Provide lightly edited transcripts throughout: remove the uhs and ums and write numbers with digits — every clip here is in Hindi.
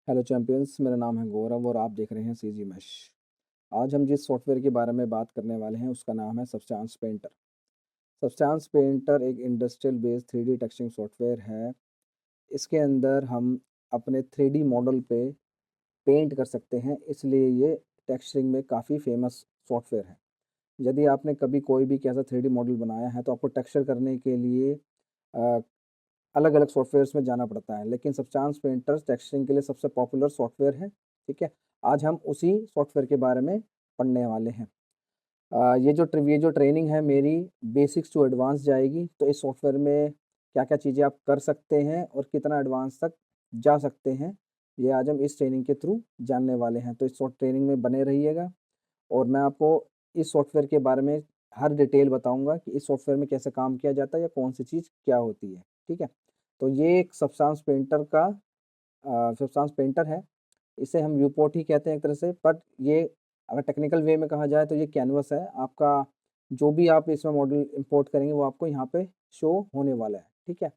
हेलो चैंपियंस, मेरा नाम है गौरव और आप देख रहे हैं सीजी मैश। आज हम जिस सॉफ्टवेयर के बारे में बात करने वाले हैं उसका नाम है सब्सटेंस पेंटर। सब्सटेंस पेंटर एक industrial based 3D texturing software है। इसके अंदर हम अपने 3D मॉडल पे पेंट कर सकते हैं, इसलिए ये टेक्सचरिंग में काफ़ी फेमस सॉफ्टवेयर है। यदि आपने कभी कोई भी कैसा 3D मॉडल बनाया है तो आपको टेक्सचर करने के लिए अलग अलग सॉफ्टवेयर्स में जाना पड़ता है, लेकिन सब्सटेंस पेंटर टेक्सचरिंग के लिए सबसे पॉपुलर सॉफ्टवेयर है। ठीक है, आज हम उसी सॉफ्टवेयर के बारे में पढ़ने वाले हैं। ये जो ट्रेनिंग है मेरी बेसिक्स टू एडवांस जाएगी, तो इस सॉफ्टवेयर में क्या-क्या चीज़ें आप कर सकते हैं और कितना एडवांस तक जा सकते हैं, ये आज हम इस ट्रेनिंग के थ्रू जानने वाले हैं। तो इस ट्रेनिंग में बने रहिएगा और मैं आपको इस सॉफ्टवेयर के बारे में हर डिटेल बताऊँगा कि इस सॉफ्टवेयर में कैसे काम किया जाता है या कौन-सी चीज़ क्या होती है। ठीक है? तो ये एक सब्सटेंस पेंटर है। इसे हम व्यूपोर्ट ही कहते हैं एक तरह से, बट ये अगर टेक्निकल वे में कहा जाए तो ये कैनवस है। आपका जो भी आप इसमें मॉडल इंपोर्ट करेंगे वो आपको यहाँ पे शो होने वाला है। ठीक है?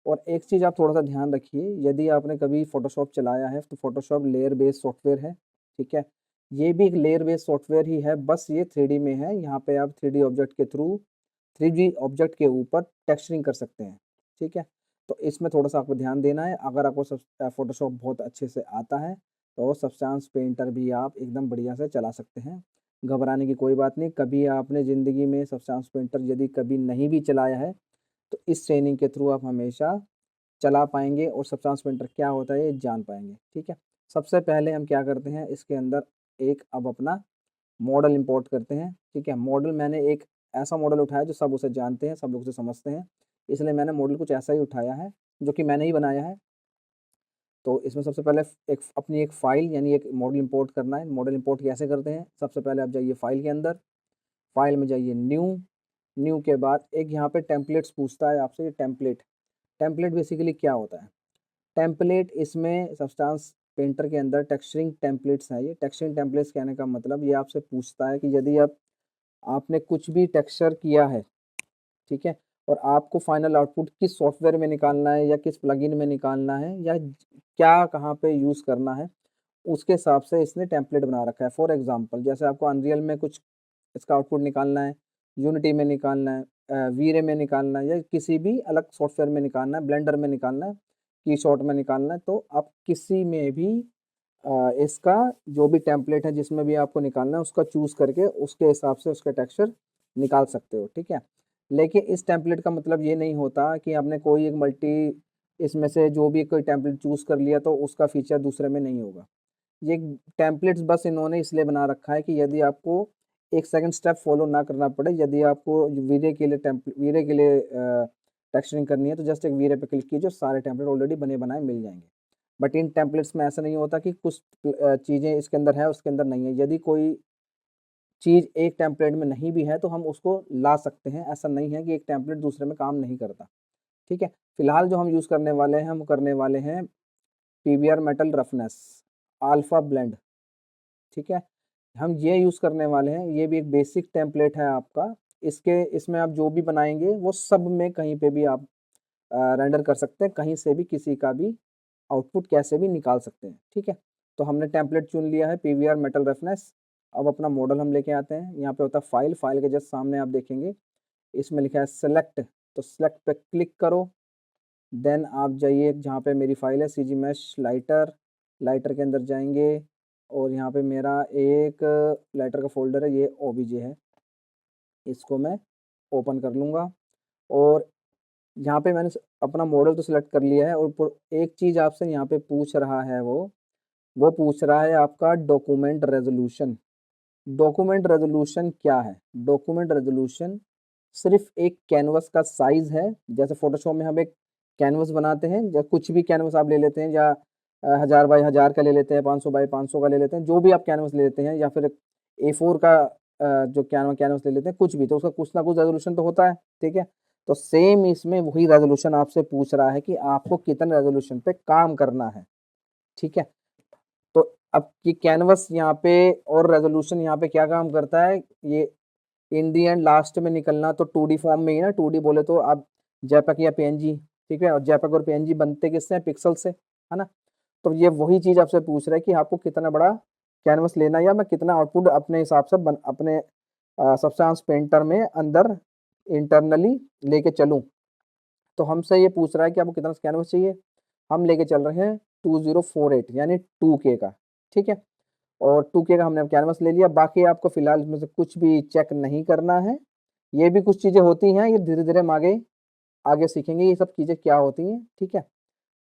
और एक चीज़ आप थोड़ा-सा ध्यान रखिए, यदि आपने कभी फ़ोटोशॉप चलाया है तो फ़ोटोशॉप लेयर बेस्ड सॉफ्टवेयर है। ठीक है? ये भी एक लेयर बेस्ड सॉफ्टवेयर ही है, बस ये 3D में है। यहाँ पे आप 3D ऑब्जेक्ट के थ्रू 3D ऑब्जेक्ट के ऊपर टेक्सचरिंग कर सकते हैं। ठीक है? तो इसमें थोड़ा-सा आपको ध्यान देना है। अगर आपको फ़ोटोशॉप बहुत अच्छे से आता है, तो सब्सटेंस पेंटर भी आप एकदम बढ़िया से चला सकते हैं। घबराने की कोई बात नहीं, कभी आपने ज़िंदगी में सब्सटेंस पेंटर यदि कभी नहीं भी चलाया है, तो इस ट्रेनिंग के थ्रू आप हमेशा चला पाएँगे और सब्सटेंस पेंटर क्या होता है ये जान पाएँगे। ठीक है? सबसे पहले हम क्या करते हैं, इसके अंदर एक अब अपना मॉडल इंपोर्ट करते हैं। ठीक है? मॉडल मैंने एक ऐसा मॉडल उठाया जो सब उसे जानते हैं, सब लोग उसे समझते हैं, इसलिए मैंने मॉडल कुछ ऐसा ही उठाया है, जो कि मैंने ही बनाया है। तो इसमें सबसे पहले अपनी एक फ़ाइल यानी एक मॉडल इंपोर्ट करना है। मॉडल इंपोर्ट कैसे करते हैं? सबसे पहले आप जाइए फ़ाइल के अंदर, फ़ाइल में जाइए न्यू, न्यू के बाद एक यहाँ पे टेम्पलेट्स पूछता है आपसे, ये टेम्पलेट। टेम्पलेट बेसिकली क्या होता है? टेम्पलेट इसमें सब्सटेंस पेंटर के अंदर टेक्सचरिंग टेम्पलेट्स हैं ये। टेक्सचरिंग टेम्पलेट्स कहने का मतलब ये आपसे पूछता है कि यदि आपने कुछ भी टेक्सचर किया है, ठीक है? और आपको फाइनल आउटपुट किस सॉफ्टवेयर में निकालना है या किस प्लगइन में निकालना है या क्या कहाँ पे यूज़ करना है, उसके हिसाब से इसने टेम्पलेट बना रखा है। फॉर एग्ज़ाम्पल जैसे आपको अनरियल में कुछ इसका आउटपुट निकालना है, यूनिटी में निकालना है, वी-रे में निकालना है या किसी भी अलग सॉफ्टवेयर में निकालना है, ब्लेंडर में निकालना है, कीशॉट में निकालना है, तो आप किसी में भी इसका जो भी टेम्पलेट है जिसमें भी आपको निकालना है उसका चूज़ करके उसके हिसाब से उसके टेक्सचर निकाल सकते हो, ठीक है? लेकिन इस टेम्पलेट का मतलब ये नहीं होता कि आपने कोई एक इसमें से जो भी कोई टेम्पलेट चूज़ कर लिया तो उसका फीचर दूसरे में नहीं होगा। ये टेम्पलेट्स बस इन्होंने इसलिए बना रखा है कि यदि आपको एक सेकंड स्टेप फॉलो ना करना पड़े, यदि आपको वीरे के लिए टेक्सचरिंग करनी है तो जस्ट एक वीरे पे क्लिक कीजिए, सारे टेम्पलेट ऑलरेडी बने बनाए मिल जाएँगे। बट इन टेम्पलेट्स में ऐसा नहीं होता कि कुछ चीज़ें इसके अंदर है, उसके अंदर नहीं है। यदि कोई चीज़ एक टेम्पलेट में नहीं भी है तो हम उसको ला सकते हैं, ऐसा नहीं है कि एक टेम्पलेट दूसरे में काम नहीं करता, ठीक है? फिलहाल जो हम यूज़ करने वाले हैं, हम करने वाले हैं PVR metal roughness alpha blend, ठीक है? हम ये यूज़ करने वाले हैं, ये भी एक बेसिक टेम्पलेट है आपका। इसमें आप जो भी बनाएँगे वो सब में कहीं पे भी आप रेंडर कर सकते हैं, कहीं से भी किसी का भी आउटपुट कैसे भी निकाल सकते हैं, ठीक है? तो हमने टेम्पलेट चुन लिया है पीवीआर मेटल रफनेस। अब अपना मॉडल हम लेके आते हैं, यहाँ पे होता है फाइल, फाइल के जस्ट सामने आप देखेंगे, इसमें लिखा है सेलेक्ट, तो सेलेक्ट पे क्लिक करो। देन आप जाइए जहाँ पे मेरी फाइल है सीजी मैश लाइटर, लाइटर के अंदर जाएँगे और यहाँ पे मेरा एक लाइटर का फ़ोल्डर है, ये ओबीजे है। इसको मैं ओपन कर लूँगा और यहाँ पे मैंने अपना मॉडल तो सिलेक्ट कर लिया है और एक चीज़ आपसे यहाँ पे पूछ रहा है वो पूछ रहा है आपका डॉक्यूमेंट रेज़ोल्यूशन। डॉक्यूमेंट रेज़ोल्यूशन क्या है? डॉक्यूमेंट रेज़ोल्यूशन सिर्फ़ एक कैनवस का साइज़ है। जैसे फ़ोटोशॉप में हम एक कैनवस बनाते हैं या कुछ भी कैनवस आप ले लेते हैं या 1000 बाय 1000 का ले लेते हैं, 500 बाय 500 का ले लेते हैं, जो भी आप कैनवस ले लेते हैं या फिर ए4 का जो कैनवस ले लेते हैं, कुछ भी, तो उसका कुछ ना कुछ रेज़ोल्यूशन तो होता है, ठीक है? तो सेम इसमें वही रेज़ोल्यूशन आपसे पूछ रहा है कि आपको कितने रेज़ोल्यूशन पे काम करना है, ठीक है? तो अब ये कैनवस यहाँ पे और रेज़ोल्यूशन यहाँ पे क्या काम करता है, ये इन दी एंड लास्ट में निकलना तो 2D फॉर्म में ही है ना, 2D बोले तो आप जेपेग या पीएनजी, ठीक है? और जेपेग और पीएनजी बनते किससे हैं? पिक्सल से, है ना? तो ये वही चीज़ आपसे पूछ रहा है कि आपको कितना बड़ा कैनवस लेना है या मैं कितना आउटपुट अपने हिसाब से अपने सब्सटेंस पेंटर में अंदर इंटरनली लेके चलूँ। तो हमसे ये पूछ रहा है कि आपको कितना कैनवस चाहिए। हम लेके चल रहे हैं 2048 यानी 2K का, ठीक है। और 2K का हमने अब कैनवस ले लिया। बाकी आपको फिलहाल इसमें से कुछ भी चेक नहीं करना है। ये भी कुछ चीज़ें होती हैं, ये धीरे-धीरे हम आगे आगे सीखेंगे ये सब चीज़ें क्या होती हैं, ठीक है।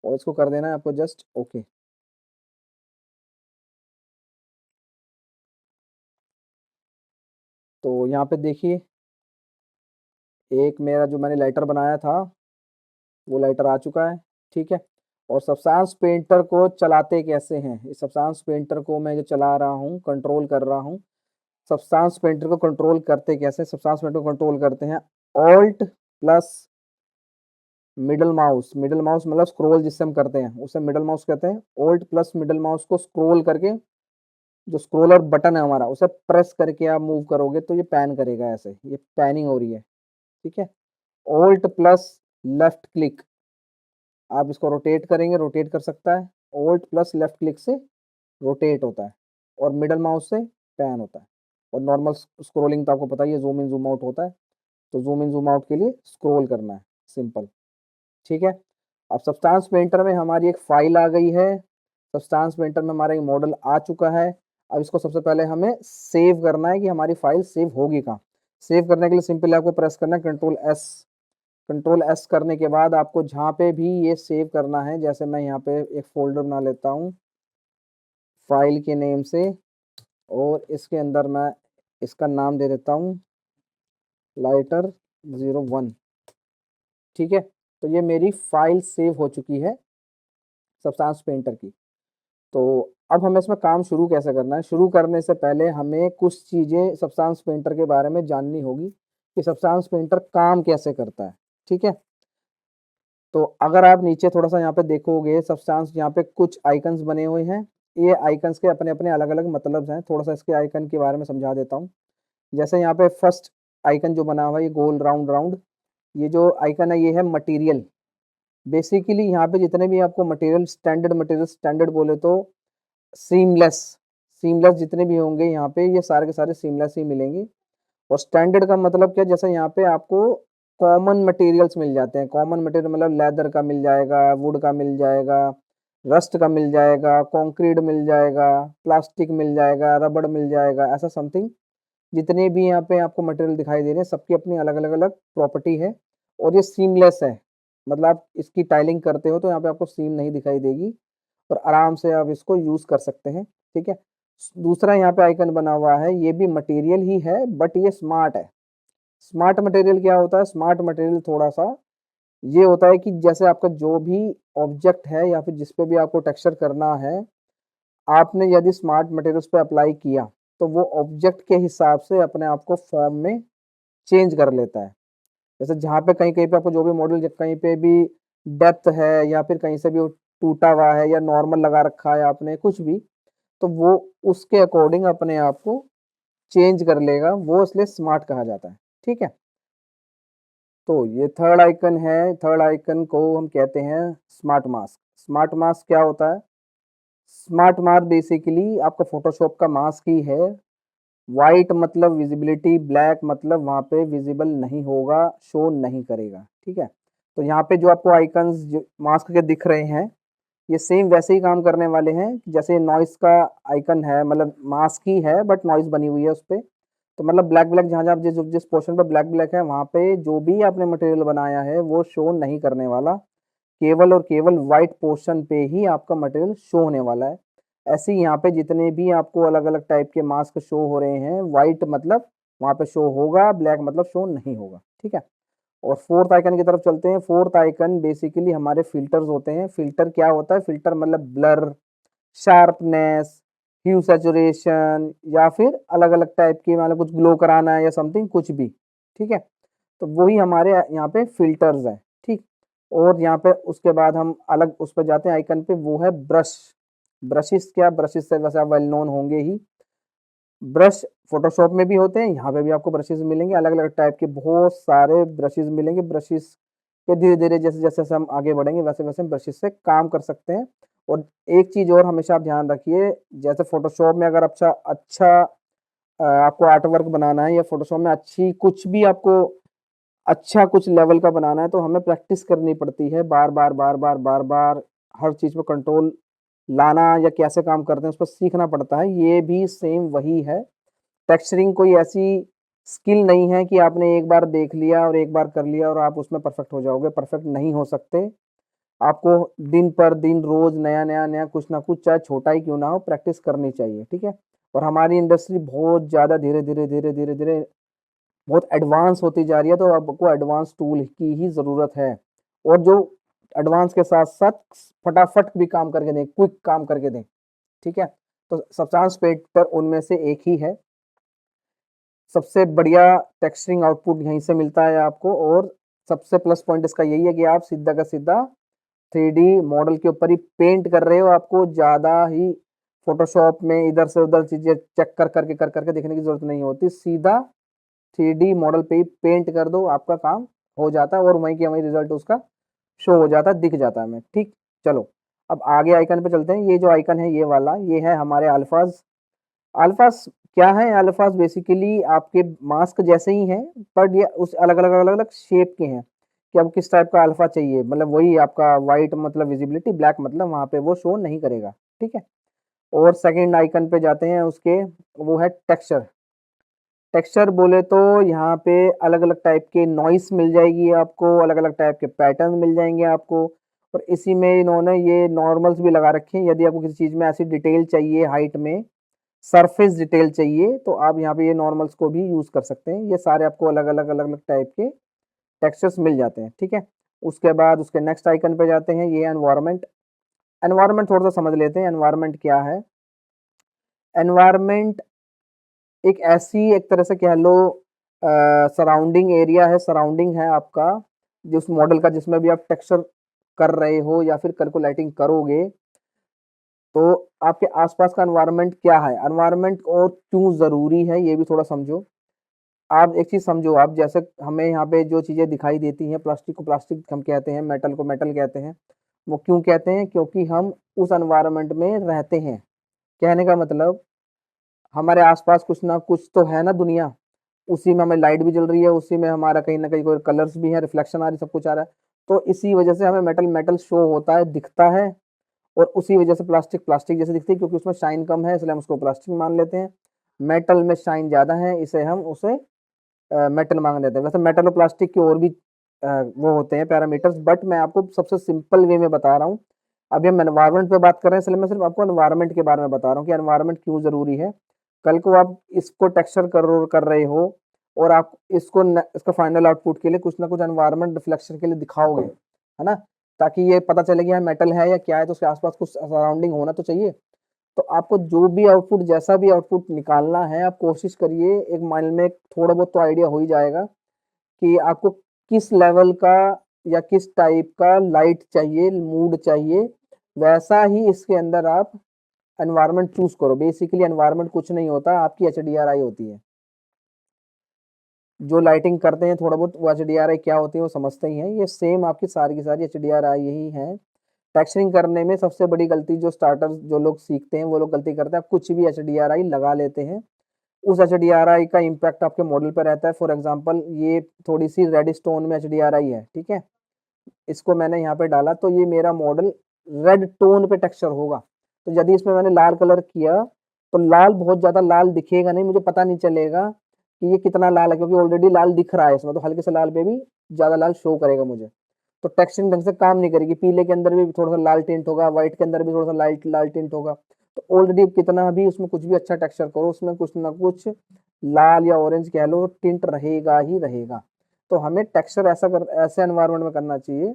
और इसको कर देना है आपको जस्ट ओके। तो यहाँ पे देखिए, एक मेरा जो मैंने लाइटर बनाया था, वो लाइटर आ चुका है, ठीक है। और सब्सटेंस पेंटर को चलाते कैसे हैं? इस सब्सटेंस पेंटर को मैं जो चला रहा हूँ, कंट्रोल कर रहा हूँ। सब्सटेंस पेंटर को कंट्रोल करते कैसे? सब्सटेंस पेंटर को कंट्रोल करते हैं ऑल्ट प्लस मिडल माउस मतलब स्क्रॉल जिससे हम करते हैं, उसे मिडल माउस कहते हैं। ऑल्ट प्लस मिडल माउस को स्क्रॉल करके जो स्क्रॉलर बटन है हमारा, उसे प्रेस करके आप मूव करोगे तो ये पैन करेगा ऐसे, ये पैनिंग हो रही है, ठीक है। ऑल्ट प्लस लेफ्ट क्लिक, आप इसको रोटेट करेंगे, रोटेट कर सकता है। ऑल्ट प्लस लेफ्ट क्लिक से रोटेट होता है और मिडल माउस से पैन होता है। और नॉर्मल स्क्रॉलिंग तो आपको पता ही है, ज़ूम इन ज़ूम आउट होता है। तो ज़ूम इन ज़ूम आउट के लिए स्क्रॉल करना है, सिंपल, ठीक है। अब सब्सटेंस पेंटर में हमारी एक फ़ाइल आ गई है। सब्सटेंस पेंटर में हमारा एक मॉडल आ चुका है। अब इसको सबसे पहले हमें सेव करना है कि हमारी फ़ाइल सेव होगी कहाँ। सेव करने के लिए सिंपल आपको प्रेस करना है कंट्रोल एस। कंट्रोल एस करने के बाद आपको जहाँ पे भी ये सेव करना है, जैसे मैं यहाँ पे एक फ़ोल्डर बना लेता हूँ फ़ाइल के नेम से, और इसके अंदर मैं इसका नाम दे देता हूँ लाइटर 01, ठीक है। तो ये मेरी फ़ाइल सेव हो चुकी है सब्सटेंस पेंटर की। तो अब हमें इसमें काम शुरू कैसे करना है? शुरू करने से पहले हमें कुछ चीज़ें सब्सटेंस पेंटर के बारे में जाननी होगी कि सब्सटेंस पेंटर काम कैसे करता है, ठीक है। तो अगर आप नीचे थोड़ा-सा यहाँ पे देखोगे, सब्सटेंस यहाँ पे कुछ आइकन्स बने हुए हैं। ये आइकन्स के अपने-अपने अलग-अलग मतलब हैं। थोड़ा-सा इसके आइकन के बारे में समझा देता हूँ। जैसे यहाँ पे फर्स्ट आइकन जो बना हुआ है, ये गोल राउंड राउंड, ये जो आइकन है ये है मटीरियल। बेसिकली यहाँ पे जितने भी आपको मटीरियल स्टैंडर्ड बोले तो सीमलेस, सीमलेस जितने भी होंगे यहाँ पे, ये सारे के सारे सीमलेस ही मिलेंगे। और स्टैंडर्ड का मतलब क्या, जैसे यहाँ पे आपको कॉमन मटेरियल्स मिल जाते हैं। कॉमन मटेरियल मतलब लेदर का मिल जाएगा, वुड का मिल जाएगा, रस्ट का मिल जाएगा, कंक्रीट मिल जाएगा, प्लास्टिक मिल जाएगा, रबड़ मिल जाएगा, ऐसा समथिंग जितने भी यहाँ पे आपको मटेरियल दिखाई दे रहे हैं, सबकी अपनी अलग-अलग प्रॉपर्टी है। और ये सीमलेस है, मतलब आप इसकी टाइलिंग करते हो तो यहाँ पे आपको सीम नहीं दिखाई देगी और आराम से आप इसको यूज़ कर सकते हैं, ठीक है। दूसरा यहाँ पे आइकन बना हुआ है, ये भी मटेरियल ही है बट ये स्मार्ट है। स्मार्ट मटेरियल क्या होता है? स्मार्ट मटेरियल थोड़ा-सा ये होता है कि जैसे आपका जो भी ऑब्जेक्ट है या फिर जिस पे भी आपको टेक्सचर करना है, आपने यदि स्मार्ट मटेरियल उस पे अप्लाई किया, तो वो ऑब्जेक्ट के हिसाब से अपने आप को फॉर्म में चेंज कर लेता है। जैसे जहाँ पे कहीं-कहीं पे आपको जो भी मॉडल कहीं पे भी डेप्थ है या फिर कहीं से भी वो टूटा हुआ है या नॉर्मल लगा रखा है आपने कुछ भी, तो वो उसके अकॉर्डिंग अपने आप को चेंज कर लेगा, वो इसलिए स्मार्ट कहा जाता है, ठीक है। तो ये थर्ड आइकन है, थर्ड आइकन को हम कहते हैं स्मार्ट मास्क। स्मार्ट मास्क क्या होता है? स्मार्ट मास्क बेसिकली आपका फ़ोटोशॉप का मास्क ही है। व्हाइट मतलब विज़िबिलिटी, ब्लैक मतलब वहाँ पे विज़िबल नहीं होगा, शो नहीं करेगा, ठीक है। तो यहाँ पे जो आपको आइकन्स जो मास्क के दिख रहे हैं, ये सेम वैसे ही काम करने वाले हैं, जैसे नॉइज़ का आइकन है, मतलब मास्क ही है बट नॉइज़ बनी हुई है उसपे। तो मतलब ब्लैक-ब्लैक जहाँ-जहाँ जिस पोर्शन पे ब्लैक-ब्लैक है, वहाँ पे जो भी आपने मटेरियल बनाया है, वो शो नहीं करने वाला। केवल और केवल व्हाइट पोर्शन पे ही आपका मटेरियल शो होने वाला है। ऐसे ही यहाँ पे जितने भी आपको अलग-अलग टाइप के मास्क शो हो रहे हैं, व्हाइट मतलब वहाँ पे शो होगा, ब्लैक मतलब शो नहीं होगा, ठीक है? और फोर्थ आइकन की तरफ चलते हैं। फोर्थ आइकन बेसिकली हमारे फ़िल्टर्स होते हैं। फ़िल्टर क्या होता है? फ़िल्टर मतलब ब्लर, शार्पनेस, ह्यू सैचुरेशन या फिर अलग-अलग टाइप की मतलब कुछ ग्लो कराना है या समथिंग कुछ भी, ठीक है? तो वही हमारे यहाँ पे फ़िल्टर्स हैं, ठीक? और यहाँ पे उसके बाद हम अलग उस पे जाते हैं आइकन पे, वो है ब्रश। ब्रशेज़ क्या? ब्रशेज़ से वैसे आप वेल नोन होंगे ही। ब्रश फ़ोटोशॉप में भी होते हैं, यहाँ पे भी आपको ब्रशेज़ मिलेंगे, अलग-अलग टाइप के बहुत सारे ब्रशेज़ मिलेंगे। ब्रशेज़ के धीरे-धीरे जैसे-जैसे हम आगे बढ़ेंगे, वैसे-वैसे हम ब्रशेज़ से काम कर सकते हैं और एक चीज़ और हमेशा आप ध्यान रखिए, जैसे फ़ोटोशॉप में अगर अच्छा आपको आर्ट वर्क बनाना है या फ़ोटोशॉप में अच्छी कुछ भी आपको अच्छा कुछ लेवल का बनाना है, तो हमें प्रैक्टिस करनी पड़ती है बार-बार, बार-बार, बार-बार हर चीज़ पे कंट्रोल लाना या कैसे काम करते हैं, उस पर सीखना पड़ता है। ये भी सेम वही है। टेक्सचरिंग कोई ऐसी स्किल नहीं है कि आपने एक बार देख लिया और एक बार कर लिया और आप उसमें परफेक्ट हो जाओगे, परफेक्ट नहीं हो सकते। आपको दिन पर दिन रोज़ नया कुछ ना कुछ चाहे छोटा ही क्यों ना हो प्रैक्टिस करनी चाहिए, ठीक है? और हमारी इंडस्ट्री बहुत ज़्यादा धीरे-धीरे बहुत एडवांस होती जा रही है, तो आपको एडवांस टूल की ही ज़रूरत है। और जो एडवांस के साथ-साथ फटाफट भी काम करके दें, क्विक काम करके दें, ठीक है? तो सब्सटेंस पेंटर उनमें से एक ही है। सबसे बढ़िया टेक्सचरिंग आउटपुट यहीं से मिलता है आपको और सबसे प्लस पॉइंट इसका यही है कि आप सीधा का सीधा 3D मॉडल के ऊपर ही पेंट कर रहे हो, आपको ज़्यादा ही फ़ोटोशॉप में इधर से उधर चीज़ें चेक कर करके देखने की ज़रूरत नहीं होती। सीधा 3D मॉडल पे ही पेंट कर दो, आपका काम हो जाता है और वहीं के वहीं रिज़ल्ट उसका शो हो जाता है, दिख जाता है हमें, ठीक? चलो, अब आगे आइकन पे चलते हैं। ये जो आइकन है ये वाला, ये है हमारे अल्फ़ाज़। अल्फ़ाज़ क्या है? अल्फ़ाज़ बेसिकली आपके मास्क जैसे ही हैं, बट ये उस अलग-अलग शेप के हैं, कि आपको किस टाइप का अल्फ़ा चाहिए। मतलब वही आपका व्हाइट मतलब विज़िबिलिटी, ब्लैक मतलब वहाँ पे वो शो नहीं करेगा, ठीक है? और सेकंड आइकन पे जाते हैं उसके, वो है टेक्सचर। टेक्सचर बोले तो यहाँ पे अलग-अलग टाइप के नॉइज़ मिल जाएगी आपको, अलग-अलग टाइप के पैटर्न मिल जाएँगे आपको और इसी में इन्होंने ये नॉर्मल्स भी लगा रखे हैं। यदि आपको किसी चीज़ में ऐसी डिटेल चाहिए हाइट में, सरफेस डिटेल चाहिए, तो आप यहाँ पे ये नॉर्मल्स को भी यूज़ कर सकते हैं। ये सारे आपको अलग-अलग टाइप के टेक्सचर्स मिल जाते हैं, ठीक है? उसके बाद उसके नेक्स्ट आइकन पे जाते हैं, ये एनवायरनमेंट। एनवायरनमेंट थोड़ा-सा समझ लेते हैं, एनवायरनमेंट क्या है? एनवायरनमेंट एक ऐसी एक तरह से कह लो सराउंडिंग एरिया है, सराउंडिंग है आपका, जिस मॉडल का जिसमें भी आप टेक्सचर कर रहे हो या फिर कल को लाइटिंग करोगे, तो आपके आसपास का एनवायरनमेंट क्या है? एनवायरनमेंट और क्यों ज़रूरी है, ये भी थोड़ा समझो। आप एक चीज़ समझो, आप जैसे हमें यहाँ पे जो चीज़ें दिखाई देती हैं, प्लास्टिक को प्लास्टिक हम कहते हैं, मेटल को मेटल कहते हैं। वो क्यों कहते हैं? क्योंकि हम उस एनवायरनमेंट में रहते हैं। कहने का मतलब हमारे आसपास कुछ ना कुछ तो है ना दुनिया, उसी में हमें लाइट भी जल रही है, उसी में हमारा कहीं न कहीं कोई कलर्स भी हैं, रिफ्लेक्शन आ रही है, सब कुछ आ रहा है। तो इसी वजह से हमें मेटल मेटल शो होता है, दिखता है और उसी वजह से प्लास्टिक प्लास्टिक जैसे दिखती है क्योंकि उसमें शाइन कम है इसलिए हम उसको प्लास्टिक मान लेते हैं। मेटल में शाइन ज़्यादा है, इसे हम उसे मेटल मान लेते हैं। वैसे मेटल और प्लास्टिक के और भी वो होते हैं पैरामीटर्स, बट मैं आपको सबसे सिंपल वे में बता रहा हूँ। अभी हम एनवायरनमेंट पे बात कर रहे हैं, इसलिए मैं सिर्फ़ आपको एनवायरनमेंट के बारे में बता रहा हूँ कि एनवायरनमेंट क्यों ज़रूरी है। कल को आप इसको टेक्सचर कर रहे हो और आप इसको इसका फाइनल आउटपुट के लिए कुछ ना कुछ एनवायरनमेंट रिफ्लेक्शन के लिए दिखाओगे, है ना? ताकि ये पता चले कि यहाँ मेटल है या क्या है, तो उसके आसपास कुछ सराउंडिंग होना तो चाहिए। तो आपको जो भी आउटपुट जैसा भी आउटपुट निकालना है, आप कोशिश करिए, एक माइंड में थोड़ा बहुत तो आइडिया हो ही जाएगा कि आपको किस लेवल का या किस टाइप का लाइट चाहिए, मूड चाहिए, वैसा ही इसके अंदर आप एनवायरनमेंट चूज़ करो। बेसिकली एनवायरनमेंट कुछ नहीं होता, आपकी एचडीआरआई होती है। जो लाइटिंग करते हैं थोड़ा बहुत वो एचडीआरआई क्या होती है वो समझते ही हैं। ये सेम आपकी सारी की सारी एचडीआरआई यही है। टेक्सचरिंग करने में सबसे बड़ी गलती जो स्टार्टर्स जो लोग सीखते हैं वो लोग गलती करते हैं, कुछ भी एचडीआरआई लगा लेते हैं। उस एचडीआरआई का इम्पैक्ट आपके मॉडल पे रहता है। फॉर एग्जांपल ये थोड़ी-सी रेड टोन में एचडीआरआई है, ठीक है? इसको मैंने यहाँ पे डाला तो ये मेरा मॉडल रेड टोन पे टेक्सचर होगा। तो यदि इसमें मैंने लाल कलर किया, तो लाल बहुत ज़्यादा लाल दिखेगा नहीं, मुझे पता नहीं चलेगा कि ये कितना लाल है क्योंकि ऑलरेडी लाल दिख रहा है इसमें, तो हल्के से लाल पे भी ज़्यादा लाल शो करेगा मुझे। तो टेक्सचरिंग ढंग से काम नहीं करेगी, पीले के अंदर भी थोड़ा-सा लाल टिंट होगा, व्हाइट के अंदर भी थोड़ा-सा लाइट लाल टिंट होगा। तो ऑलरेडी कितना भी उसमें कुछ भी अच्छा टेक्सचर करो, उसमें कुछ ना कुछ लाल या ऑरेंज कह लो टिंट रहेगा ही रहेगा। तो हमें टेक्सचर ऐसे एनवायरनमेंट में करना चाहिए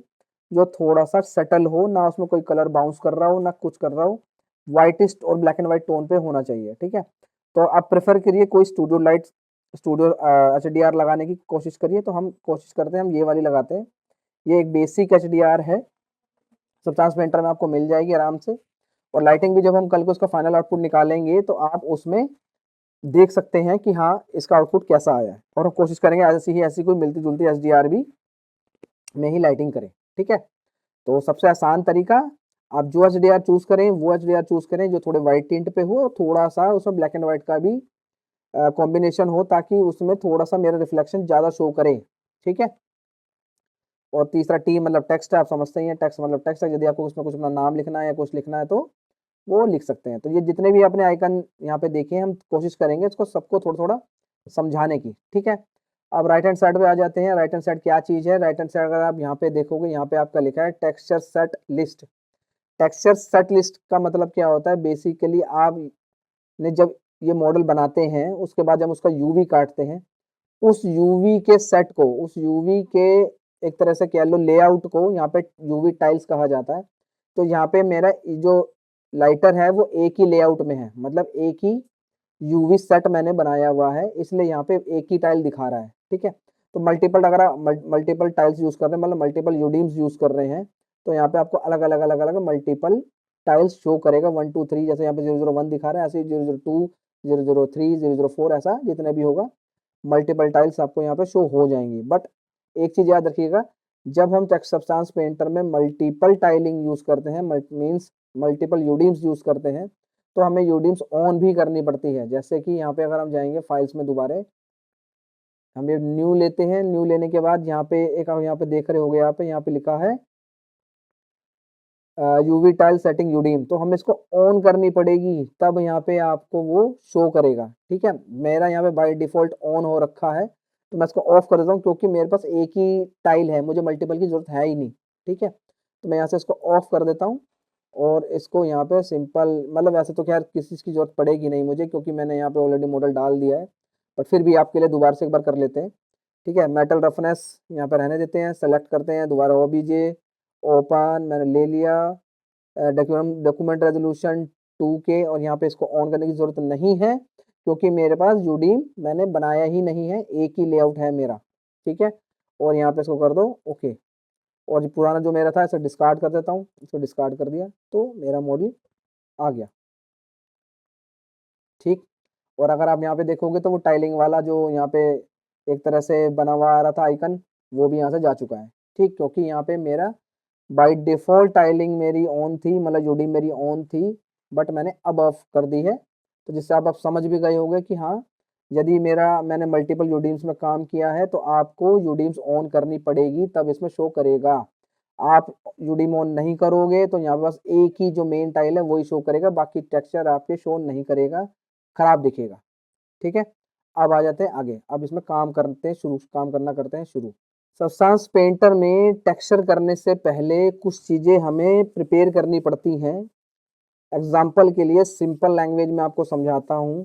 जो थोड़ा-सा सेटल हो, ना उसमें कोई कलर बाउंस कर रहा हो, ना कुछ कर रहा हो। व्हाइटिस्ट और ब्लैक एंड व्हाइट टोन पे होना चाहिए, ठीक है? तो आप प्रेफ़र करिए कोई स्टूडियो लाइट्स स्टूडियो एचडीआर लगाने की कोशिश करिए, तो हम कोशिश करते हैं हम ये वाली लगाते हैं। ये एक बेसिक एचडीआर है, सब्सटेंस पेंटर में आपको मिल जाएगी आराम से और लाइटिंग भी जब हम कल को उसका फाइनल आउटपुट निकालेंगे, तो आप उसमें देख सकते हैं कि हाँ, इसका आउटपुट कैसा आया है और हम कोशिश करेंगे ऐसी कोई मिलती-जुलती एचडीआर भी में ही लाइटिंग करें, ठीक है? तो सबसे आसान तरीका आप जो HDR चूज करें वो HDR चूज करें जो थोड़े व्हाइट टिंट पे हो और थोड़ा सा उसमें ब्लैक एंड व्हाइट का भी कॉम्बिनेशन हो, ताकि उसमें थोड़ा सा मेरा रिफ्लेक्शन ज्यादा शो करे, ठीक है। और तीसरा T मतलब टेक्स्ट है, आप समझते ही हैं, टेक्स्ट मतलब टेक्स्ट है, यदि आपको उसमें कुछ अपना नाम लिखना है या कुछ लिखना है तो वो लिख सकते हैं। तो ये जितने भी आपने आइकन यहाँ पे देखे हैं, हम कोशिश करेंगे इसको सबको थोड़ा थोड़ा समझाने की, ठीक है। अब राइट हैंड साइड पे आ जाते हैं। राइट हैंड साइड क्या चीज है? राइट हैंड साइड अगर आप यहाँ पे देखोगे, यहाँ पे आपका लिखा है texture set list. Texture set list का मतलब क्या होता है? बेसिकली आपने जब ये मॉडल बनाते हैं, उसके बाद जब उसका यूवी काटते हैं, उस यूवी के सेट को, उस यूवी के एक तरह से कह लो लेआउट को यहाँ पे यूवी टाइल्स कहा जाता है। तो यहाँ पे मेरा जो लाइटर है वो एक ही लेआउट में है, मतलब एक ही यूवी सेट मैंने बनाया हुआ है, इसलिए यहाँ पे एक ही टाइल दिखा रहा है, ठीक है। तो मल्टीपल अगर आप मल्टीपल टाइल्स यूज कर रहे हैं, मतलब मल्टीपल यूडीम्स यूज कर रहे हैं, तो यहाँ पे आपको अलग अलग अलग अलग मल्टीपल टाइल्स शो करेगा। 1 2 3 जैसे यहाँ पे 001 दिखा रहा है, ऐसे 002 003 004 ऐसा जितने भी होगा मल्टीपल टाइल्स आपको यहाँ पे शो हो जाएंगी। बट एक चीज याद रखिएगा, जब हम टेक्स्ट सब्सटेंस पेंटर में मल्टीपल टाइलिंग यूज करते हैं, मीन्स मल्टीपल यूडीम्स यूज करते हैं, तो हमें यूडीम्स ऑन भी करनी पड़ती है। जैसे कि यहाँ पे अगर हम जाएंगे फाइल्स में, दोबारा हम ये न्यू लेते हैं। न्यू लेने के बाद यहाँ पे एक आप यहाँ पे देख रहे होगे, यहाँ पे लिखा है यूवी टाइल सेटिंग यूडीम, तो हमें इसको ऑन करनी पड़ेगी, तब यहाँ पे आपको वो शो करेगा, ठीक है। मेरा यहाँ पे बाय डिफॉल्ट ऑन हो रखा है, तो मैं इसको ऑफ कर देता हूँ, क्योंकि मेरे पास एक ही टाइल है, मुझे मल्टीपल की जरूरत है ही नहीं, ठीक है। तो मैं यहाँ से इसको ऑफ कर देता हूँ और इसको यहाँ पे सिंपल, मतलब वैसे तो खैर किसी की जरूरत पड़ेगी नहीं मुझे, क्योंकि मैंने यहाँ पे ऑलरेडी मॉडल डाल दिया है, बट फिर भी आपके लिए दोबारा से एक बार कर लेते हैं, ठीक है। मेटल रफनेस यहाँ पे रहने देते हैं, सेलेक्ट करते हैं, दोबारा OBJ ओपन मैंने ले लिया, डॉक्यूमेंट रेजोल्यूशन 2K, और यहाँ पे इसको ऑन करने की जरूरत नहीं है, क्योंकि मेरे पास यूडीम मैंने बनाया ही नहीं है, एक ही लेआउट है मेरा, ठीक है। और यहाँ पे इसको कर दो ओके, और जो पुराना जो मेरा था इसे डिस्कार्ड कर देता हूँ, इसको डिस्कार्ड कर दिया तो मेरा मॉडल आ गया, ठीक। और अगर आप यहाँ पे देखोगे तो वो टाइलिंग वाला जो यहाँ पे एक तरह से बना हुआ आ रहा था आइकन, वो भी यहाँ से जा चुका है, ठीक, क्योंकि यहाँ पे मेरा बाय डिफॉल्ट टाइलिंग मेरी ऑन थी, मतलब यूडी मेरी ऑन थी, बट मैंने अब ऑफ कर दी है। तो जिससे आप समझ भी गए होंगे कि हाँ, यदि मैंने मल्टीपल यूडीम्स में काम किया है तो आपको यूडीम्स ऑन करनी पड़ेगी, तब इसमें शो करेगा। आप यूडीम ऑन नहीं करोगे तो यहाँ पे बस एक ही जो मेन टाइल है वही शो करेगा, बाकी टेक्सचर आपके शो नहीं करेगा, खराब दिखेगा, ठीक है। अब आ जाते हैं आगे, अब इसमें काम करना करते हैं शुरू। सब्सटेंस पेंटर में टेक्सचर करने से पहले कुछ चीजें हमें प्रिपेयर करनी पड़ती हैं। एग्जाम्पल के लिए सिंपल लैंग्वेज में आपको समझाता हूँ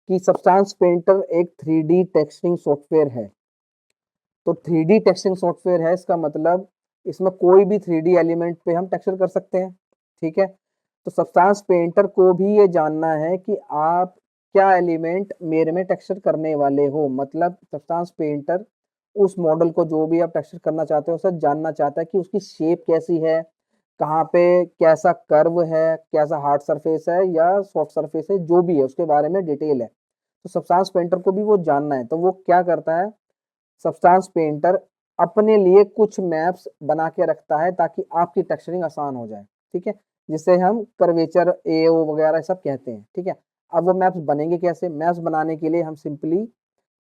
कि सब्सटेंस पेंटर एक 3D टेक्सचरिंग सॉफ्टवेयर है। तो 3D टेक्सचरिंग सॉफ्टवेयर है, इसका मतलब इसमें कोई भी 3D एलिमेंट पे हम टेक्सचर कर सकते हैं, ठीक है। तो सब्सटेंस पेंटर को भी ये जानना है कि आप क्या एलिमेंट मेरे में टेक्सचर करने वाले हो, मतलब सब्सटेंस पेंटर उस मॉडल को जो भी आप टेक्सचर करना चाहते हो उसे जानना चाहता है कि उसकी शेप कैसी है, कहाँ पे कैसा कर्व है, कैसा हार्ड सरफेस है या सॉफ्ट सरफेस है, जो भी है उसके बारे में डिटेल है। तो सब्सटेंस पेंटर को भी वो जानना है, तो वो क्या करता है, सब्सटेंस पेंटर अपने लिए कुछ मैप्स बना के रखता है ताकि आपकी टेक्सचरिंग आसान हो जाए, ठीक है, जिसे हम कर्वेचर AO वगैरह सब कहते हैं, ठीक है। अब वो मैप्स बनेंगे कैसे? मैप्स बनाने के लिए हम सिंपली,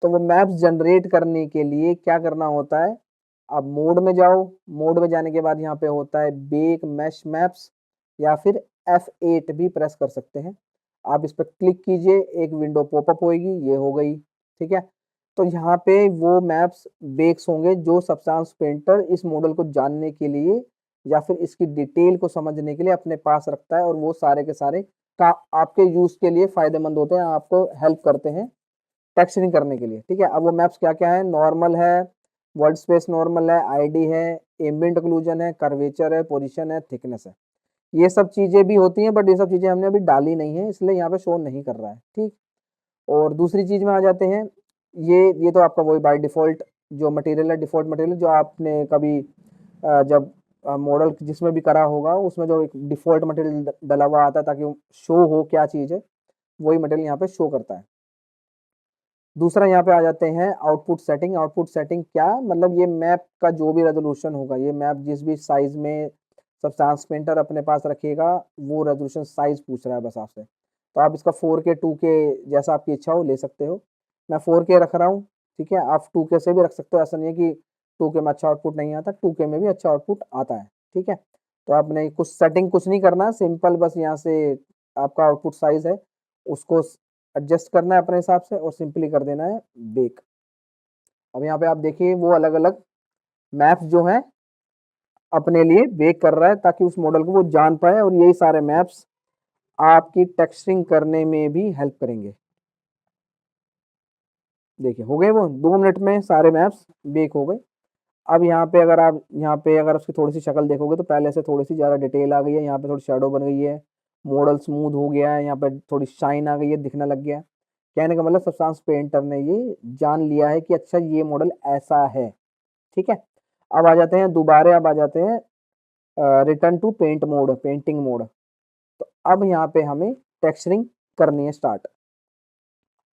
तो वो मैप्स जनरेट करने के लिए क्या करना होता है, आप मोड में जाओ, मोड में जाने के बाद यहाँ पे होता है बेक मैश मैप्स, या फिर F8 भी प्रेस कर सकते हैं। आप इस पर क्लिक कीजिए, एक विंडो पॉपअप होगी, ये हो गई, ठीक है। तो यहाँ पे वो मैप्स बेक्स होंगे जो सब्सटेंस पेंटर इस मॉडल को जानने के लिए या फिर इसकी डिटेल को समझने के लिए अपने पास रखता है, और वो सारे के सारे का आपके यूज के लिए फायदेमंद होते हैं, आपको हेल्प करते हैं टेक्सचरिंग करने के लिए, ठीक है। अब वो मैप्स क्या क्या है? नॉर्मल है, वर्ल्ड स्पेस नॉर्मल है, आईडी है, एम्बिएंट ओक्लूजन है, कर्वेचर है, पोजीशन है, थिकनेस है, ये सब चीजें भी होती हैं, बट ये सब चीजें हमने अभी डाली नहीं है, इसलिए यहाँ पे शो नहीं कर रहा है, ठीक। और दूसरी चीज में आ जाते हैं, ये तो आपका वही बाय डिफॉल्ट जो मटेरियल है, डिफॉल्ट मटेरियल जो आपने कभी जब मॉडल जिसमें भी करा होगा उसमें जो एक डिफॉल्ट मटेरियल डला हुआ आता है ताकि शो हो क्या चीज है, वही मटेरियल यहाँ पे शो करता है। दूसरा यहाँ पे आ जाते हैं आउटपुट सेटिंग। आउटपुट सेटिंग क्या मतलब, ये मैप का जो भी रेजोल्यूशन होगा, ये मैप जिस भी साइज में सब्सटेंस पेंटर अपने पास रखिएगा, वो रेजोल्यूशन साइज पूछ रहा है बस आपसे। तो आप इसका 4K 2K जैसा आपकी इच्छा हो ले सकते हो। मैं 4K रख रहा हूँ, ठीक है। आप 2K से भी रख सकते हो, ऐसा नहीं है कि 2K में अच्छा आउटपुट नहीं आता, 2K में भी अच्छा आउटपुट आता है, ठीक है। तो आपने कुछ सेटिंग कुछ नहीं करना है, सिंपल बस यहाँ से आपका आउटपुट साइज है उसको एडजस्ट करना है अपने हिसाब से और सिंपली कर देना है बेक। अब यहाँ पे आप देखिए वो अलग अलग मैप्स जो हैं अपने लिए बेक कर रहा है ताकि उस मॉडल को वो जान पाए, और यही सारे मैप्स आपकी टेक्सचरिंग करने में भी हेल्प करेंगे। देखिए हो गए वो 2 मिनट में सारे मैप्स बेक हो गए। अब यहाँ पे अगर आप यहाँ पे अगर उसकी थोड़ी सी शक्ल देखोगे तो पहले से थोड़ी सी ज़्यादा डिटेल आ गई है, यहाँ पे थोड़ी शैडो बन गई है, मॉडल स्मूथ हो गया है, यहाँ पे थोड़ी शाइन आ गई है, दिखने लग गया है। कहने का मतलब सब्सटेंस पेंटर ने ये जान लिया है कि अच्छा ये मॉडल ऐसा है, ठीक है। अब आ जाते हैं दोबारा, अब आ जाते हैं return to paint mode, painting mode. तो अब यहाँ पे हमें टेक्सचरिंग करनी है स्टार्ट।